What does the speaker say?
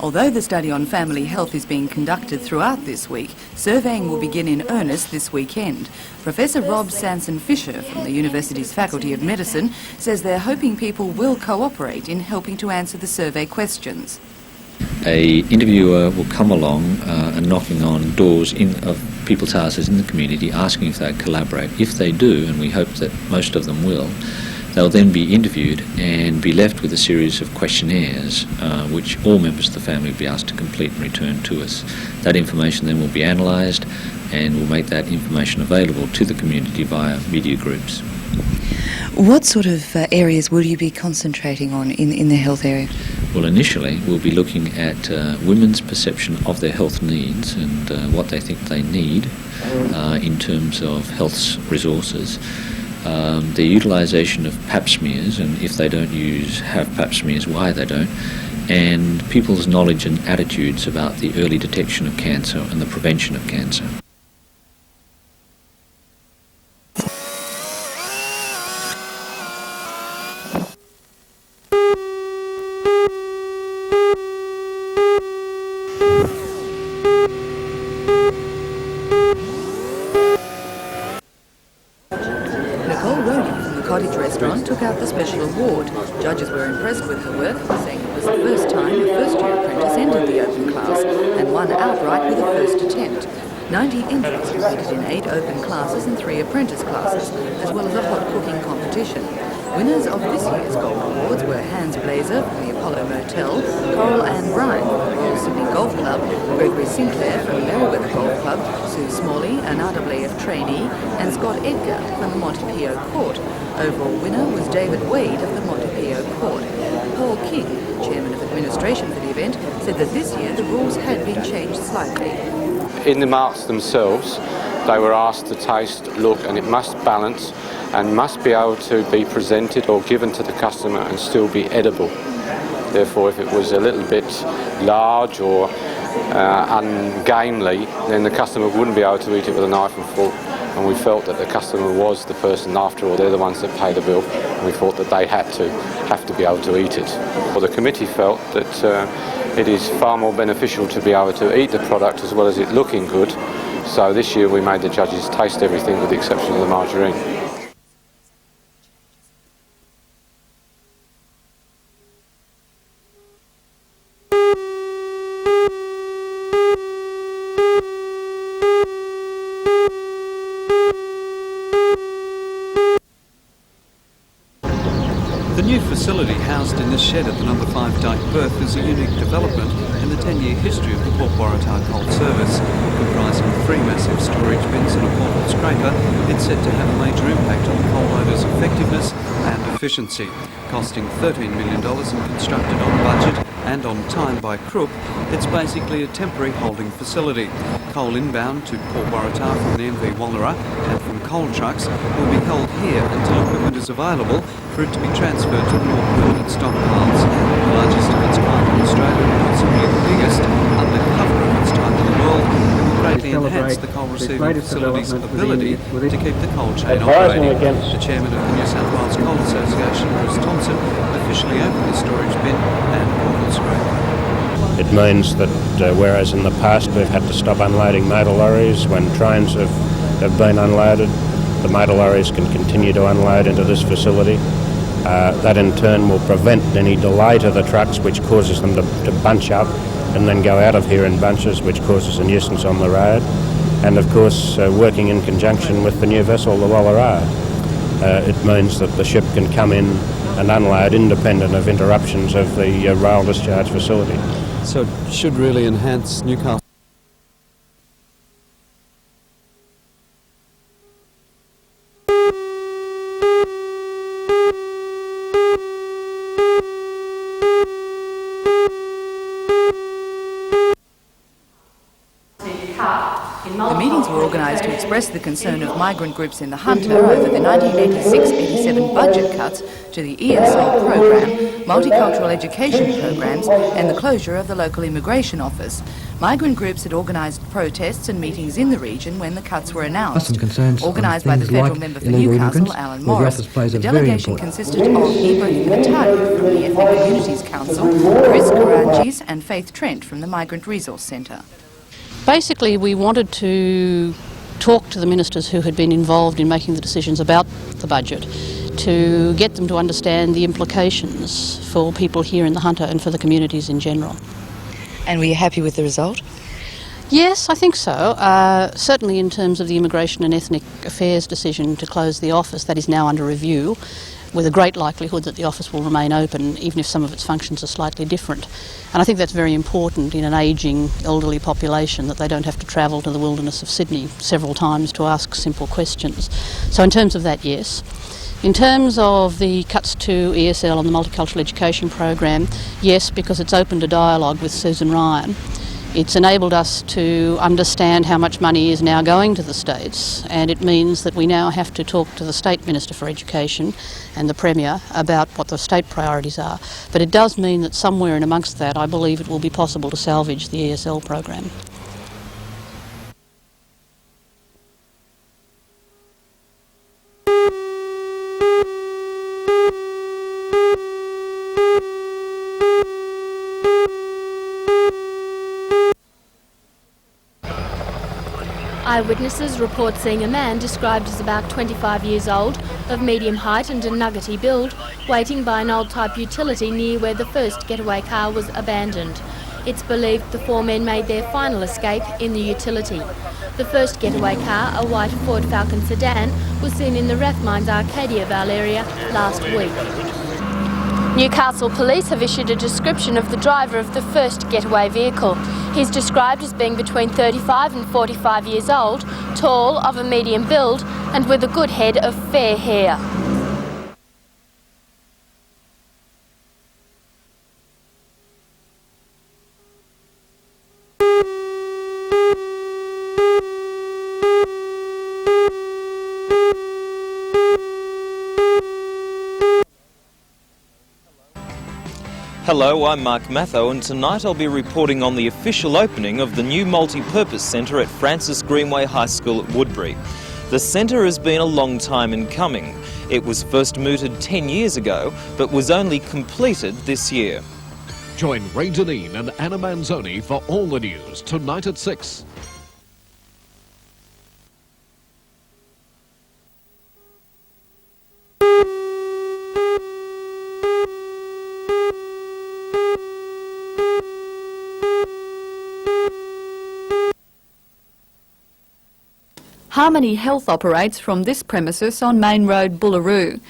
Although the study on family health is being conducted throughout this week, surveying will begin in earnest this weekend. Professor Rob Sanson-Fisher from the university's Faculty of Medicine says they're hoping people will cooperate in helping to answer the survey questions. A interviewer will come along and knocking on doors of people's houses in the community, asking if they collaborate. If they do, and we hope that most of them will, they'll then be interviewed and be left with a series of questionnaires which all members of the family will be asked to complete and return to us. That information then will be analysed and we'll make that information available to the community via media groups. What sort of areas will you be concentrating on in the health area? Well, initially we'll be looking at women's perception of their health needs and what they think they need in terms of health resources. The utilisation of pap smears, and if they don't have pap smears, why they don't, and people's knowledge and attitudes about the early detection of cancer and the prevention of cancer. Cottage restaurant took out the special award. Judges were impressed with her work, saying it was the first time a first-year apprentice entered the open class and won outright with a first attempt. 90 entrants competed in 8 open classes and 3 apprentice classes, as well as a hot cooking competition. Winners of this year's Gold Awards were Hans Blazer from the Apollo Motel, Coral Ann Bryan from the Royal Sydney Golf Club, Gregory Sinclair from the Merriweather Golf Club, Sue Smalley, an RAAF trainee, and Scott Edgar from the Montepio Court. Overall winner was David Wade of the Montepio Court. Paul King, Chairman of Administration for the event, said that this year the rules had been changed slightly. In the marks themselves, they were asked to taste, look, and it must balance and must be able to be presented or given to the customer and still be edible. Therefore, if it was a little bit large or ungainly, then the customer wouldn't be able to eat it with a knife and fork. And we felt that the customer was the person, after all, they're the ones that pay the bill, and we thought that they have to be able to eat it. Well, the committee felt that it is far more beneficial to be able to eat the product as well as it looking good. So this year we made the judges taste everything with the exception of the margarine. The new facility housed in this shed at the No. 5 Dyke Berth is a unique development in the 10-year history of the Port Waratah Coal Service. Comprising 3 massive storage bins and a portable scraper, it's said to have a major impact on the coal loader's effectiveness and efficiency. Costing $13 million and constructed on budget and on time by Crook, it's basically a temporary holding facility. Coal inbound to Port Waratah from the MV Wallara and from coal trucks will be held here until equipment is available for it to be transferred to the more permanent stockpiles. The largest of its kind in Australia and possibly the biggest, under cover of its type in the world, it will greatly enhance the coal receiving facility's ability to keep the coal chain operating. The chairman of the New South Wales Coal Association, Bruce Thompson, officially opened the storage bin and portable scraper. It means that whereas in the past we've had to stop unloading motor lorries when trains have been unloaded, the motor lorries can continue to unload into this facility. That in turn will prevent any delay to the trucks, which causes them to bunch up and then go out of here in bunches, which causes a nuisance on the road. And of course, working in conjunction with the new vessel, the Wallara, it means that the ship can come in and unload independent of interruptions of the rail discharge facility. So it should really enhance Newcastle. The meetings were organised organised to express the concern of migrant groups in the Hunter over the 1986-87 budget cuts to the ESL program, multicultural education programs and the closure of the local immigration office. Migrant groups had organised protests and meetings in the region when the cuts were announced. Organised by the federal member for Newcastle, Alan Morris, the delegation consisted of Ibrahim Atalia from the Ethnic Communities Council, Chris Karanjis and Faith Trent from the Migrant Resource Centre. Basically, we wanted to talk to the ministers who had been involved in making the decisions about the budget, to get them to understand the implications for people here in the Hunter and for the communities in general. And were you happy with the result? Yes, I think so. Certainly in terms of the Immigration and Ethnic Affairs decision to close the office, that is now under review, with a great likelihood that the office will remain open, even if some of its functions are slightly different. And I think that's very important in an ageing elderly population, that they don't have to travel to the wilderness of Sydney several times to ask simple questions. So in terms of that, yes. In terms of the cuts to ESL and the multicultural education program, yes, because it's opened a dialogue with Susan Ryan. It's enabled us to understand how much money is now going to the states, and it means that we now have to talk to the State Minister for Education and the Premier about what the state priorities are. But it does mean that somewhere in amongst that, I believe it will be possible to salvage the ESL program. Eyewitnesses report seeing a man described as about 25 years old, of medium height and a nuggety build, waiting by an old-type utility near where the first getaway car was abandoned. It's believed the four men made their final escape in the utility. The first getaway car, a white Ford Falcon sedan, was seen in the Rathmines Arcadia Vale area last week. Newcastle Police have issued a description of the driver of the first getaway vehicle. He's described as being between 35 and 45 years old, tall, of a medium build, and with a good head of fair hair. Hello, I'm Mark Matho, and tonight I'll be reporting on the official opening of the new multi-purpose centre at Francis Greenway High School at Woodbury. The centre has been a long time in coming. It was first mooted 10 years ago, but was only completed this year. Join Ray Deneen and Anna Manzoni for all the news tonight at 6. Harmony Health operates from this premises on Main Road, Bullaroo.